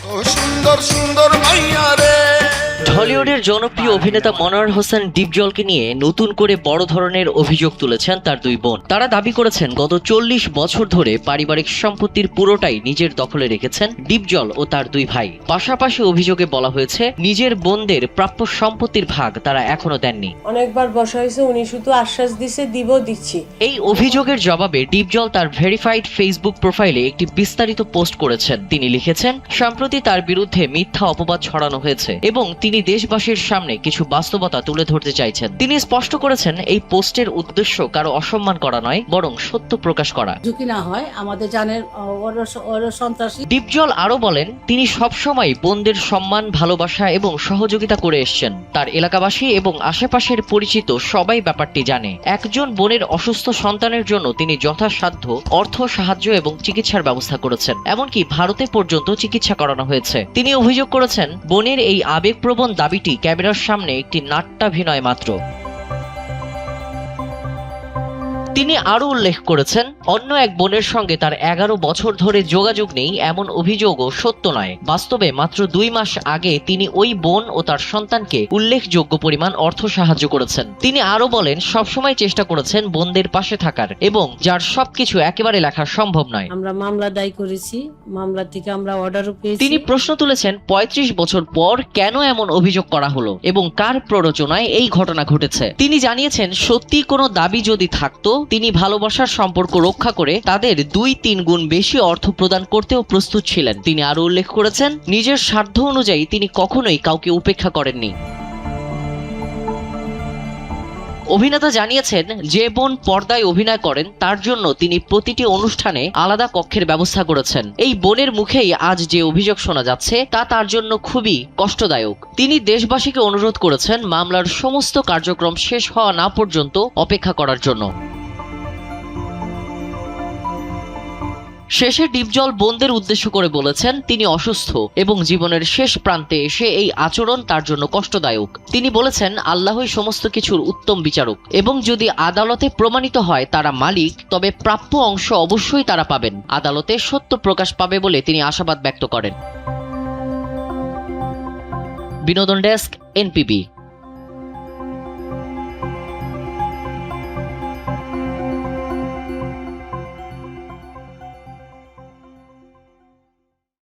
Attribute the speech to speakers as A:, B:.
A: সুন্দর সুন্দর মাইয়া রে।
B: ঢলিউডের জনপ্রিয় অভিনেতা মনোয়ার হোসেন ডিপজলকে নিয়ে নতুন করে বড় ধরনের অভিযোগ তুলেছেন তার দুই বোন। তারা দাবি করেছেন গত 40 বছর ধরে পারিবারিক সম্পত্তির পুরোটাই নিজের দখলে রেখেছেন ডিপজল ও তার দুই ভাই। পাশাপাশি অভিযোগে বলা হয়েছে নিজের বোনদের প্রাপ্য সম্পত্তির ভাগ তারা এখনো দেননি।
C: অনেকবার বসা হয়েছে, উনি শুধু আশ্বাস দিছে দিচ্ছি।
B: এই অভিযোগের জবাবে ডিপজল তার ভেরিফাইড ফেসবুক প্রোফাইলে একটি বিস্তারিত পোস্ট করেছেন। তিনি লিখেছেন, সম্প্রতি তার বিরুদ্ধে মিথ্যা অপবাদ ছড়ানো হয়েছে এবং তিনি দেশবাসীর সামনে কিছু বাস্তবতা তুলে ধরতে চাইছেন। তিনি স্পষ্ট করেছেন এই পোস্টের উদ্দেশ্য কারো অসম্মান করা নয়, বরং সত্য প্রকাশ করা।
D: ঝুঁকি না হয় আমাদের জানের সন্ত্রাসী।
B: ডিপজল আরো বলেন, তিনি সবসময় বোনদের সম্মান, ভালোবাসা এবং সহযোগিতা করে এসেছেন। তার এলাকাবাসী এবং আশেপাশের পরিচিত সবাই ব্যাপারটি জানে। একজন বোনের অসুস্থ সন্তানের জন্য তিনি যথাসাধ্য অর্থ সাহায্য এবং চিকিৎসার ব্যবস্থা করেছেন। এমনকি ভারতে পর্যন্ত চিকিৎসা করানো হয়েছে। তিনি অভিযোগ করেছেন বোনের এই আবেগপ্রবণ দাবিটি ক্যামেরার সামনে একটি নাট্যাভিনয় মাত্র। তিনি আরো উল্লেখ করেছেন, অন্য এক বোনের সঙ্গে তার 11 বছর ধরে যোগাযোগ নেই এমন অভিযোগও সত্য নয়। বাস্তবে মাত্র 2 মাস আগে তিনি ওই বোন ও তার সন্তানকে উল্লেখযোগ্য পরিমাণ অর্থ সাহায্য করেছেন। তিনি আরো বলেন, সবসময় চেষ্টা করেছেন বোনদের পাশে থাকার এবং যার সবকিছু একেবারে লেখা সম্ভব নয়।
D: আমরা মামলা দায় করেছি, মামলা থেকে আমরা অর্ডারও পেয়েছি।
B: তিনি প্রশ্ন তুলেছেন 35 বছর পর কেন এমন অভিযোগ করা হলো এবং কার প্ররোচনায় এই ঘটনা ঘটেছে। তিনি জানিয়েছেন, সত্যি কোনো দাবি যদি থাকতো তিনি ভালোবাসার সম্পর্ক রক্ষা করে তাদের 2-3 গুণ বেশি অর্থ প্রদান করতেও প্রস্তুত ছিলেন। তিনি আরো উল্লেখ করেছেন, নিজের স্বার্থ অনুযায়ী তিনি কখনোই কাউকে উপেক্ষা করেননি। অভিনেতা জানিয়েছেন, যে বোন পর্দায় অভিনয় করেন তার জন্য তিনি প্রতিটি অনুষ্ঠানে আলাদা কক্ষের ব্যবস্থা করেছেন। এই বোনের মুখেই আজ যে অভিযোগ শোনা যাচ্ছে তা তার জন্য খুবই কষ্টদায়ক। তিনি দেশবাসীকে অনুরোধ করেছেন মামলার সমস্ত কার্যক্রম শেষ হওয়া না পর্যন্ত অপেক্ষা করার জন্য। শেষে ডিপজল বোনদের উদ্দেশ্য করে বলেছেন, তিনি অসুস্থ এবং জীবনের শেষ প্রান্তে এসে এই আচরণ তার জন্য কষ্টদায়ক। তিনি বলেছেন, আল্লাহই সমস্ত কিছুর উত্তম বিচারক এবং যদি আদালতে প্রমাণিত হয় তারা মালিক, তবে প্রাপ্য অংশ অবশ্যই তারা পাবেন। আদালতে সত্য প্রকাশ পাবে বলে তিনি আশাবাদ ব্যক্ত করেন। বিনোদন ডেস্ক, এনপিবি।